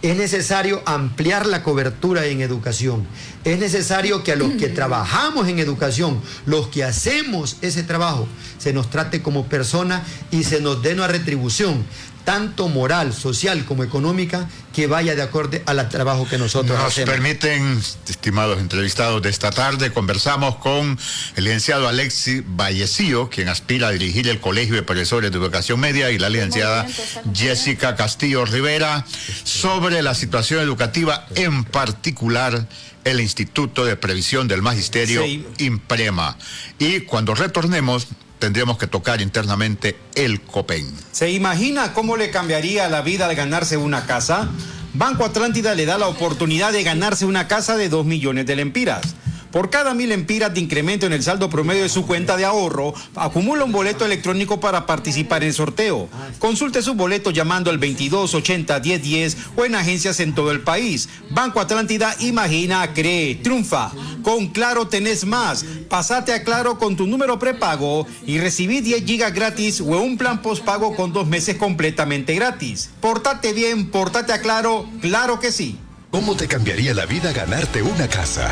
Es necesario ampliar la cobertura en educación. Es necesario que a los que trabajamos en educación, los que hacemos ese trabajo, se nos trate como personas y se nos dé una retribución, tanto moral, social como económica, que vaya de acuerdo al trabajo que nosotros hacemos. Nos permiten, estimados entrevistados de esta tarde, conversamos con el licenciado Alexis Vallecillo, quien aspira a dirigir el Colegio de Profesores de Educación Media, y la licenciada Jessica Castillo Rivera, sobre la situación educativa, en particular el Instituto de Previsión del Magisterio, IMPREMA. Y cuando retornemos, tendríamos que tocar internamente el COPEN. ¿Se imagina cómo le cambiaría la vida al ganarse una casa? Banco Atlántida le da la oportunidad de ganarse una casa de 2 millones de lempiras. Por cada 1.000 lempiras de incremento en el saldo promedio de su cuenta de ahorro, acumula un boleto electrónico para participar en el sorteo. Consulte su boleto llamando al 2280-1010 o en agencias en todo el país. Banco Atlántida imagina, cree, triunfa. Con Claro tenés más. Pasate a Claro con tu número prepago y recibí 10 gigas gratis o un plan postpago con 2 meses completamente gratis. Pórtate bien, pórtate a Claro, claro que sí. ¿Cómo te cambiaría la vida ganarte una casa?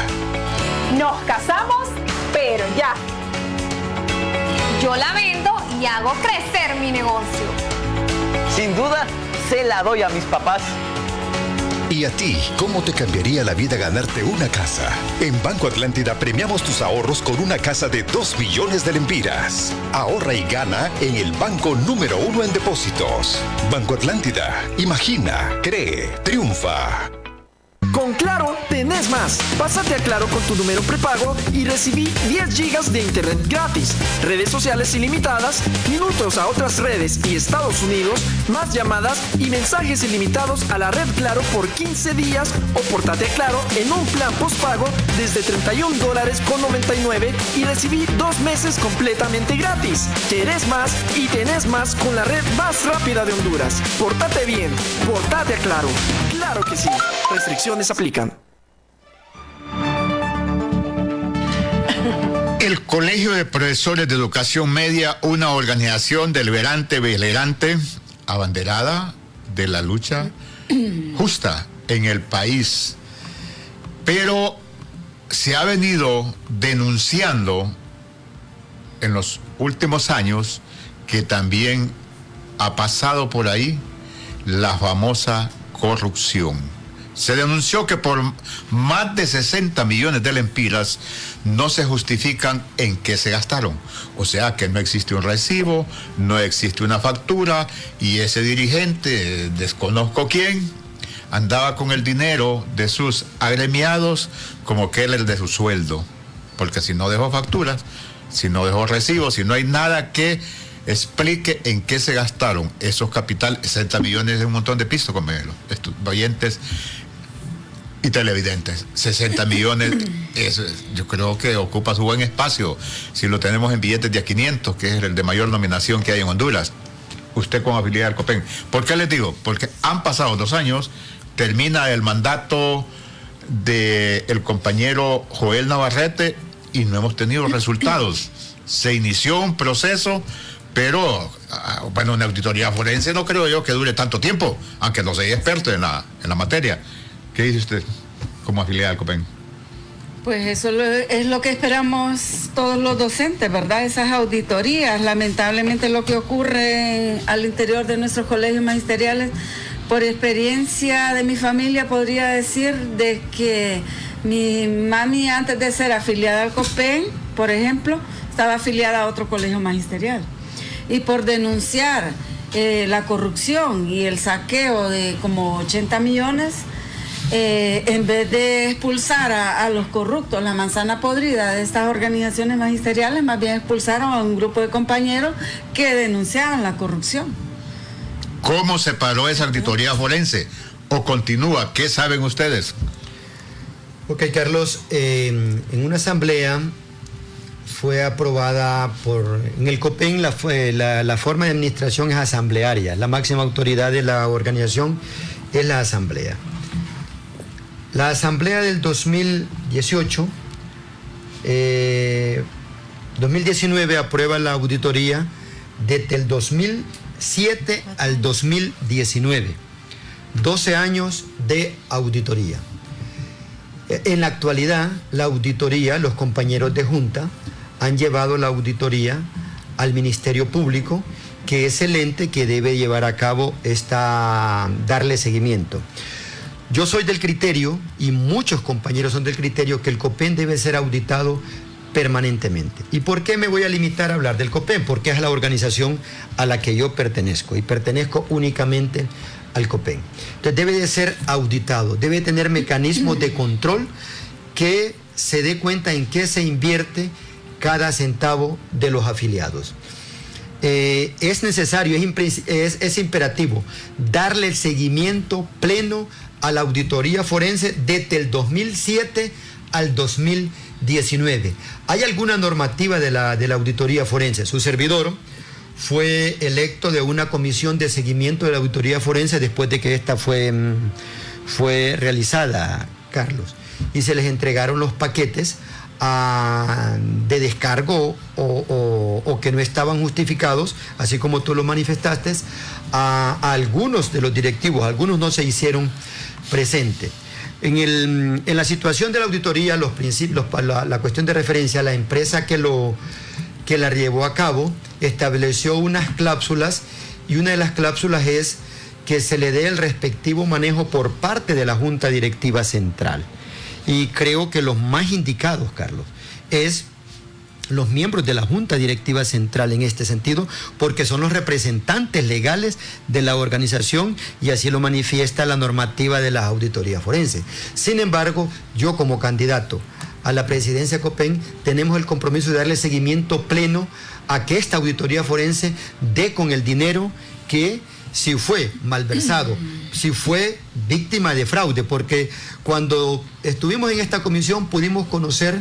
Nos casamos, pero ya. Yo la vendo y hago crecer mi negocio. Sin duda, se la doy a mis papás. ¿Y a ti, cómo te cambiaría la vida ganarte una casa? En Banco Atlántida premiamos tus ahorros con una casa de 2 millones de lempiras. Ahorra y gana en el banco número 1 en depósitos. Banco Atlántida, imagina, cree, triunfa. Con Claro tenés más. Pásate a Claro con tu número prepago y recibí 10 gigas de internet gratis, redes sociales ilimitadas, minutos a otras redes y Estados Unidos, más llamadas y mensajes ilimitados a la red Claro por 15 días o pórtate a Claro en un plan postpago desde $31.99 y recibí 2 meses completamente gratis. Querés más y tenés más con la red más rápida de Honduras. Pórtate bien, pórtate a Claro. Claro que sí. Restricciones aplican. El Colegio de Profesores de Educación Media, una organización deliberante, beligerante, abanderada de la lucha justa en el país, pero se ha venido denunciando en los últimos años que también ha pasado por ahí la famosa corrupción. Se denunció que por más de 60 millones de lempiras no se justifican en qué se gastaron. O sea que no existe un recibo, no existe una factura y ese dirigente, desconozco quién, andaba con el dinero de sus agremiados como que él es el de su sueldo. Porque si no dejó facturas, si no dejó recibos, si no hay nada que explique en qué se gastaron esos capitales, 60 millones de un montón de pisos, como estos oyentes y televidentes. 60 millones, yo creo que ocupa su buen espacio si lo tenemos en billetes de a 500, que es el de mayor nominación que hay en Honduras. Usted con afiliado al COPEN. ¿Por qué les digo? Porque han pasado 2 años, termina el mandato del compañero Joel Navarrete y no hemos tenido resultados. Se inició un proceso, pero bueno, una auditoría forense no creo yo que dure tanto tiempo, aunque no soy experto en la materia. ¿Qué dice usted como afiliada al COPEN? Pues eso es lo que esperamos todos los docentes, ¿verdad? Esas auditorías. Lamentablemente lo que ocurre al interior de nuestros colegios magisteriales, por experiencia de mi familia podría decir de que mi mami, antes de ser afiliada al COPEN, por ejemplo, estaba afiliada a otro colegio magisterial. Y por denunciar la corrupción y el saqueo de como 80 millones, en vez de expulsar a los corruptos, la manzana podrida de estas organizaciones magisteriales, más bien expulsaron a un grupo de compañeros que denunciaban la corrupción. ¿Cómo se paró esa auditoría forense? ¿O continúa? ¿Qué saben ustedes? Ok, Carlos, en una asamblea fue aprobada en el COPEN, la forma de administración es asamblearia, la máxima autoridad de la organización es la asamblea. La asamblea del 2018, 2019 aprueba la auditoría desde el 2007 al 2019, 12 años de auditoría. En la actualidad, la auditoría, los compañeros de junta han llevado la auditoría al Ministerio Público, que es el ente que debe llevar a cabo darle seguimiento. Yo soy del criterio, y muchos compañeros son del criterio, que el COPEN debe ser auditado permanentemente. ¿Y por qué me voy a limitar a hablar del COPEN? Porque es la organización a la que yo pertenezco, y pertenezco únicamente al COPEN. Entonces debe de ser auditado, debe tener mecanismos de control que se dé cuenta en qué se invierte cada centavo de los afiliados. Es necesario, es imperativo darle el seguimiento pleno a la auditoría forense desde el 2007 al 2019. ¿Hay alguna normativa de la auditoría forense? Su servidor fue electo de una comisión de seguimiento de la auditoría forense después de que esta fue realizada, Carlos, y se les entregaron los paquetes de descargo o que no estaban justificados, así como tú lo manifestaste, a algunos de los directivos. Algunos no se hicieron presentes. En la situación de la auditoría, los principios, la cuestión de referencia, la empresa que la llevó a cabo estableció unas cláusulas, y una de las cláusulas es que se le dé el respectivo manejo por parte de la Junta Directiva Central. Y creo que los más indicados, Carlos, es los miembros de la Junta Directiva Central en este sentido, porque son los representantes legales de la organización, y así lo manifiesta la normativa de la auditoría forense. Sin embargo, yo como candidato a la presidencia de COPEN tenemos el compromiso de darle seguimiento pleno a que esta auditoría forense dé con el dinero que, si fue malversado, si fue víctima de fraude, porque cuando estuvimos en esta comisión pudimos conocer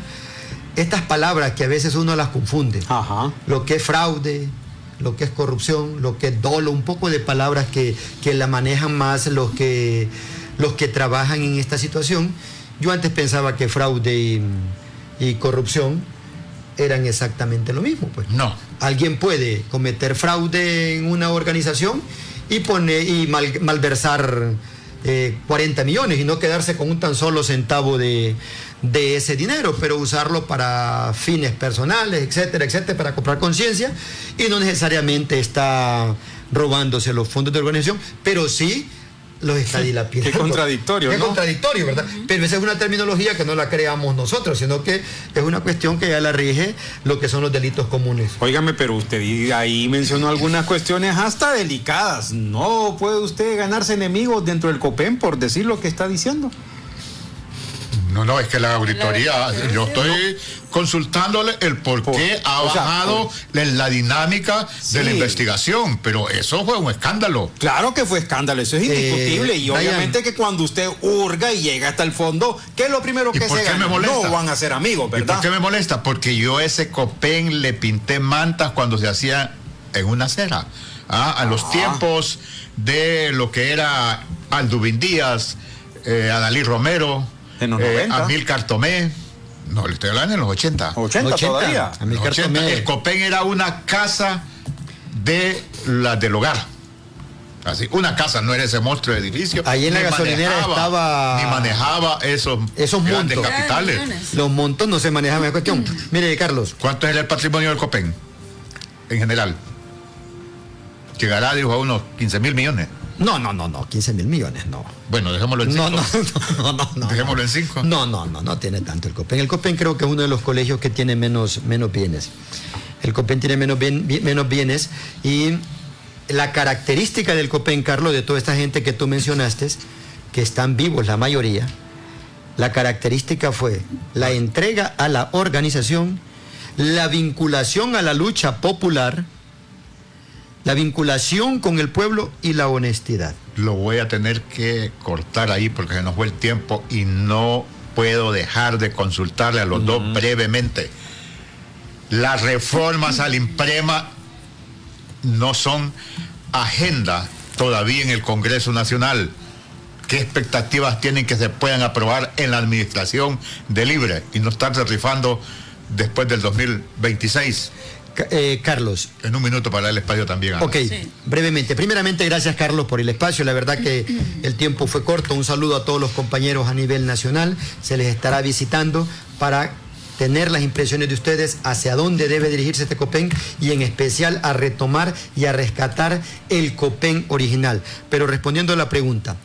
estas palabras que a veces uno las confunde. Ajá. Lo que es fraude, lo que es corrupción, lo que es dolo, un poco de palabras que la manejan más los que trabajan en esta situación. Yo antes pensaba que fraude y corrupción eran exactamente lo mismo. Pues. No. Alguien puede cometer fraude en una organización y malversar 40 millones y no quedarse con un tan solo centavo de ese dinero, pero usarlo para fines personales, etcétera, etcétera, para comprar conciencia, y no necesariamente está robándose los fondos de la organización, pero sí los está dilapidando. Qué contradictorio, ¿no? Qué contradictorio, ¿verdad? Pero esa es una terminología que no la creamos nosotros, sino que es una cuestión que ya la rige lo que son los delitos comunes. Óigame, pero usted ahí mencionó algunas cuestiones hasta delicadas. ¿No puede usted ganarse enemigos dentro del COPEN por decir lo que está diciendo? No, es que la auditoría, yo estoy consultándole el por qué ha bajado la dinámica de la investigación, pero eso fue un escándalo. Claro que fue escándalo, eso es indiscutible, y obviamente que cuando usted hurga y llega hasta el fondo, ¿qué es lo primero que se gana? No van a ser amigos, ¿verdad? ¿Y por qué me molesta? Porque yo a ese COPEN le pinté mantas cuando se hacía en una acera, a los tiempos de lo que era Aldubín Díaz, Adalí Romero, en los 90. Amílcar Tomé. No, le estoy hablando en los 80. 80 todavía. Amílcar Tomé. El COPEN era una casa del hogar. Así, una casa, no era ese monstruo de edificio. Ahí en la gasolinera estaba. Ni manejaba esos grandes montos. Capitales. Los montos no se manejaban en cuestión. Mire, Carlos. ¿Cuánto es el patrimonio del COPEN? En general. Llegará, dijo, a unos 15.000 millones. No, 15.000 millones, no. Bueno, dejémoslo en 5. No. Dejémoslo en 5. No tiene tanto el COPEN. El COPEN creo que es uno de los colegios que tiene menos bienes. El COPEN tiene menos bienes, y la característica del COPEN, Carlos, de toda esta gente que tú mencionaste, que están vivos la mayoría, la característica fue la entrega a la organización, la vinculación a la lucha popular, la vinculación con el pueblo y la honestidad. Lo voy a tener que cortar ahí porque se nos fue el tiempo y no puedo dejar de consultarle a los dos brevemente. Las reformas al INPREMA no son agenda todavía en el Congreso Nacional. ¿Qué expectativas tienen que se puedan aprobar en la administración de Libre y no estarse rifando después del 2026? Carlos. En un minuto para el espacio también. Ok, sí. Brevemente. Primeramente, gracias Carlos por el espacio. La verdad que el tiempo fue corto. Un saludo a todos los compañeros a nivel nacional. Se les estará visitando para tener las impresiones de ustedes hacia dónde debe dirigirse este COPEN y en especial a retomar y a rescatar el COPEN original. Pero respondiendo a la pregunta,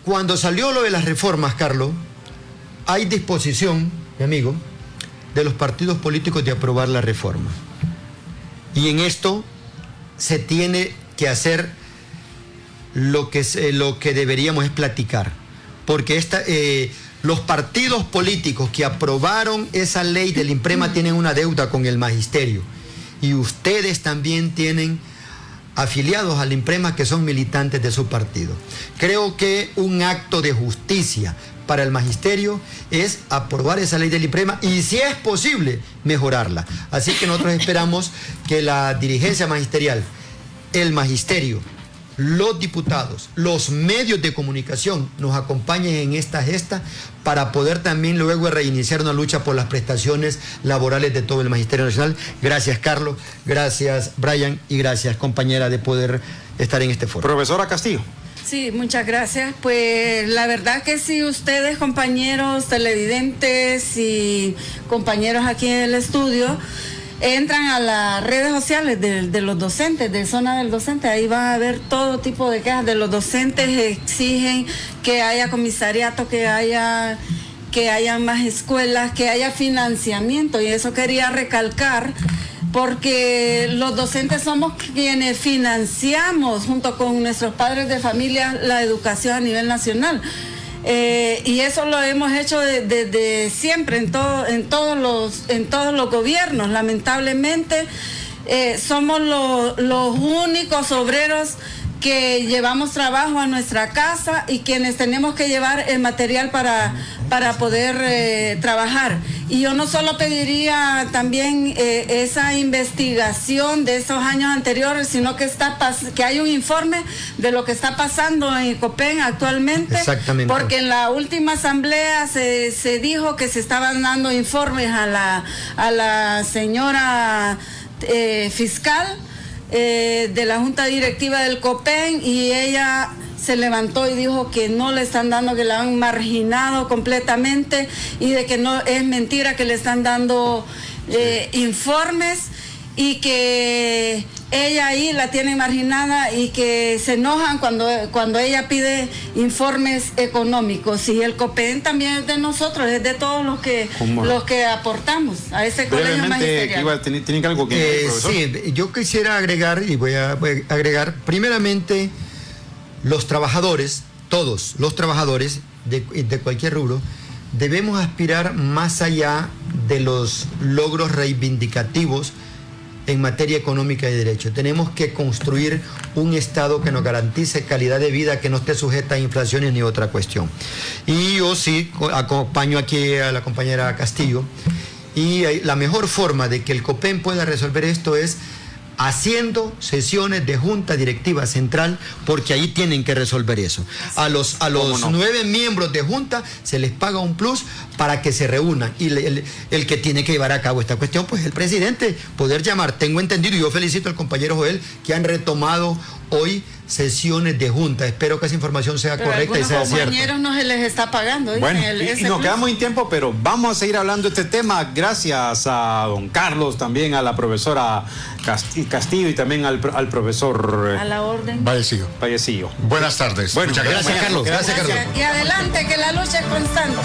cuando salió lo de las reformas, Carlos, hay disposición, mi amigo, de los partidos políticos de aprobar la reforma. Y en esto se tiene que hacer lo que deberíamos es platicar. Porque los partidos políticos que aprobaron esa ley del INPREMA tienen una deuda con el magisterio. Y ustedes también tienen afiliados al INPREMA que son militantes de su partido. Creo que un acto de justicia para el magisterio es aprobar esa ley del INPREMA y, si es posible, mejorarla. Así que nosotros esperamos que la dirigencia magisterial, el magisterio, los diputados, los medios de comunicación nos acompañen en esta gesta para poder también luego reiniciar una lucha por las prestaciones laborales de todo el Magisterio Nacional. Gracias, Carlos, gracias, Brian, y gracias, compañera, de poder estar en este foro. Profesora Castillo. Sí, muchas gracias. Pues la verdad que si ustedes, compañeros televidentes y compañeros aquí en el estudio, entran a las redes sociales de los docentes, de Zona del Docente, ahí van a ver todo tipo de quejas de los docentes. Exigen que haya comisariato, que haya más escuelas, que haya financiamiento, y eso quería recalcar, porque los docentes somos quienes financiamos junto con nuestros padres de familia la educación a nivel nacional. Y eso lo hemos hecho desde siempre en todos los gobiernos. Lamentablemente somos los únicos obreros que llevamos trabajo a nuestra casa y quienes tenemos que llevar el material para poder trabajar. Y yo no solo pediría también esa investigación de esos años anteriores, sino que hay un informe de lo que está pasando en COPEN actualmente. Exactamente. Porque en la última asamblea se dijo que se estaban dando informes a la señora fiscal de la Junta Directiva del COPEN, y ella se levantó y dijo que no le están dando, que la han marginado completamente, y de que no es mentira que le están dando informes, y que ella ahí la tiene marginada, y que se enojan cuando ella pide informes económicos. Y el COPEN también es de nosotros, es de todos los que aportamos a ese colegio magisterial. ¿Tienen algo que profesor? Sí, yo quisiera agregar, y voy a agregar, primeramente, los trabajadores, todos los trabajadores de cualquier rubro, debemos aspirar más allá de los logros reivindicativos en materia económica y derecho. Tenemos que construir un Estado que nos garantice calidad de vida, que no esté sujeta a inflaciones ni otra cuestión. Y yo sí acompaño aquí a la compañera Castillo, y la mejor forma de que el COPEN pueda resolver esto es haciendo sesiones de junta directiva central, porque ahí tienen que resolver eso. A los 9 miembros de junta se les paga un plus para que se reúnan, y el que tiene que llevar a cabo esta cuestión, pues el presidente, poder llamar. Tengo entendido, y yo felicito al compañero Joel, que han retomado hoy sesiones de junta. Espero que esa información sea correcta y sea cierta. A compañeros no se les está pagando. Bueno, y nos quedamos sin tiempo, pero vamos a seguir hablando de este tema. Gracias a don Carlos, también a la profesora Castillo y también al profesor a la orden Vallecillo. Buenas tardes. Bueno, muchas gracias, Carlos. Gracias, Carlos. Y adelante, que la lucha es constante.